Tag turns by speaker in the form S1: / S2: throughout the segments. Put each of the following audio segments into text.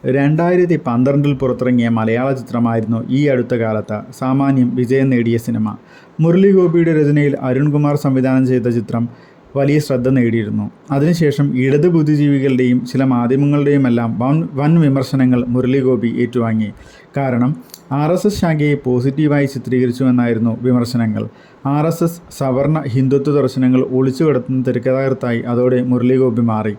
S1: 2012 പുറത്തിറങ്ങിയ മലയാള ചിത്രമായിരുന്നു ഈ അടുത്ത കാലത്ത് സാമാന്യം വിജയം നേടിയ സിനിമ. മുരളി ഗോപിയുടെ രചനയിൽ അരുൺകുമാർ സംവിധാനം ചെയ്ത ചിത്രം വലിയ ശ്രദ്ധ നേടിയിരുന്നു. അതിനുശേഷം ഇടത് ബുദ്ധിജീവികളുടെയും ചില മാധ്യമങ്ങളുടെയുമെല്ലാം വൻ വിമർശനങ്ങൾ മുരളി ഗോപി ഏറ്റുവാങ്ങി. കാരണം RSS ശാഖയെ പോസിറ്റീവായി ചിത്രീകരിച്ചുവെന്നായിരുന്നു വിമർശനങ്ങൾ. RSS സവർണ ഹിന്ദുത്വ ദർശനങ്ങൾ ഒളിച്ചു കടത്തുന്ന തിരക്കഥാകൃത്തായി അതോടെ മുരളി ഗോപി മാറി.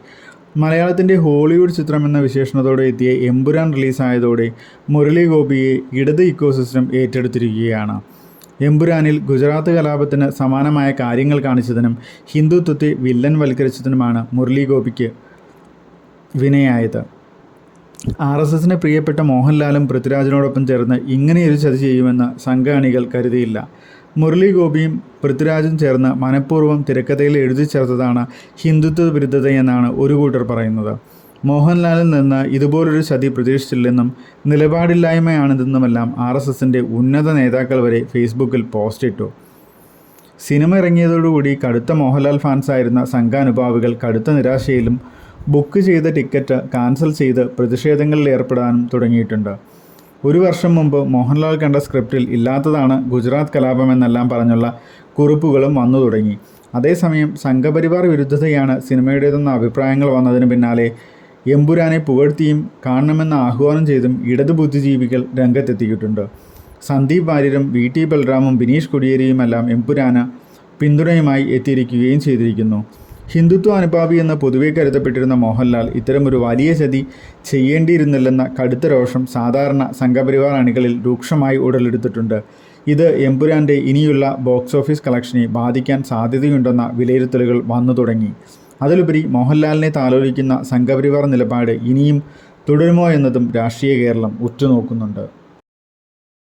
S1: മലയാളത്തിൻ്റെ ഹോളിവുഡ് ചിത്രം എന്ന വിശേഷണത്തോടെ എത്തിയ എമ്പുരാൻ റിലീസായതോടെ മുരളി ഗോപിയെ ഇടത് ഇക്കോസിസ്റ്റം ഏറ്റെടുത്തിരിക്കുകയാണ്. എമ്പുരാനിൽ ഗുജറാത്ത് കലാപത്തിന് സമാനമായ കാര്യങ്ങൾ കാണിച്ചതിനും ഹിന്ദുത്വത്തെ വില്ലൻ വൽക്കരിച്ചതിനുമാണ് മുരളി ഗോപിക്ക് വിനയായത്. RSSന് പ്രിയപ്പെട്ട മോഹൻലാലും പൃഥ്വിരാജിനോടൊപ്പം ചേർന്ന് ഇങ്ങനെയൊരു ചതി ചെയ്യുമെന്ന് സംഘാണികൾ കരുതിയില്ല. മുരളി ഗോപിയും പൃഥ്വിരാജും ചേർന്ന് മനഃപൂർവ്വം തിരക്കഥയിൽ എഴുതി ചേർത്തതാണ് ഹിന്ദുത്വ വിരുദ്ധതയെന്നാണ് ഒരു കൂട്ടർ പറയുന്നത്. മോഹൻലാലിൽ നിന്ന് ഇതുപോലൊരു ചതി പ്രതീക്ഷിച്ചില്ലെന്നും നിലപാടില്ലായ്മയാണിതെന്നുമെല്ലാം RSSൻ്റെ ഉന്നത നേതാക്കൾ വരെ ഫേസ്ബുക്കിൽ പോസ്റ്റിട്ടു. സിനിമ ഇറങ്ങിയതോടുകൂടി കടുത്ത മോഹൻലാൽ ഫാൻസായിരുന്ന സംഘാനുഭാവികൾ കടുത്ത നിരാശയിലും ബുക്ക് ചെയ്ത ടിക്കറ്റ് ക്യാൻസൽ ചെയ്ത് പ്രതിഷേധങ്ങളിൽ ഏർപ്പെടാനും തുടങ്ങിയിട്ടുണ്ട്. ഒരു വർഷം മുമ്പ് മോഹൻലാൽ കണ്ട സ്ക്രിപ്റ്റിൽ ഇല്ലാത്തതാണ് ഗുജറാത്ത് കലാപമെന്നെല്ലാം പറഞ്ഞുള്ള കുറിപ്പുകളും വന്നു തുടങ്ങി. അതേസമയം സംഘപരിവാർ വിരുദ്ധതയാണ് സിനിമയുടേതെന്ന അഭിപ്രായങ്ങൾ വന്നതിന് പിന്നാലെ എമ്പുരാനെ പുകഴ്ത്തിയും കാണണമെന്ന് ആഹ്വാനം ചെയ്തും ഇടതു ബുദ്ധിജീവികൾ രംഗത്തെത്തിയിട്ടുണ്ട്. സന്ദീപ് വാര്യരും VT ബൽറാമും ബിനീഷ് കൊടിയേരിയുമെല്ലാം എമ്പുരാന് പിന്തുണയുമായി എത്തിയിരിക്കുകയും ചെയ്തിരിക്കുന്നു. ഹിന്ദുത്വ അനുഭാവി എന്ന് പൊതുവെ കരുതപ്പെട്ടിരുന്ന മോഹൻലാൽ ഇത്തരമൊരു വലിയ ചതി ചെയ്യേണ്ടിയിരുന്നില്ലെന്ന കടുത്ത രോഷം സാധാരണ സംഘപരിവാർ അണികളിൽ രൂക്ഷമായി ഉടലെടുത്തിട്ടുണ്ട്. ഇത് എമ്പുരാൻ്റെ ഇനിയുള്ള ബോക്സ് ഓഫീസ് കളക്ഷനെ ബാധിക്കാൻ സാധ്യതയുണ്ടെന്ന വിലയിരുത്തലുകൾ വന്നു തുടങ്ങി. അതിലുപരി മോഹൻലാലിനെ താലോലിക്കുന്ന സംഘപരിവാർ നിലപാട് ഇനിയും തുടരുമോ എന്നതും രാഷ്ട്രീയ കേരളം ഉറ്റുനോക്കുന്നുണ്ട്.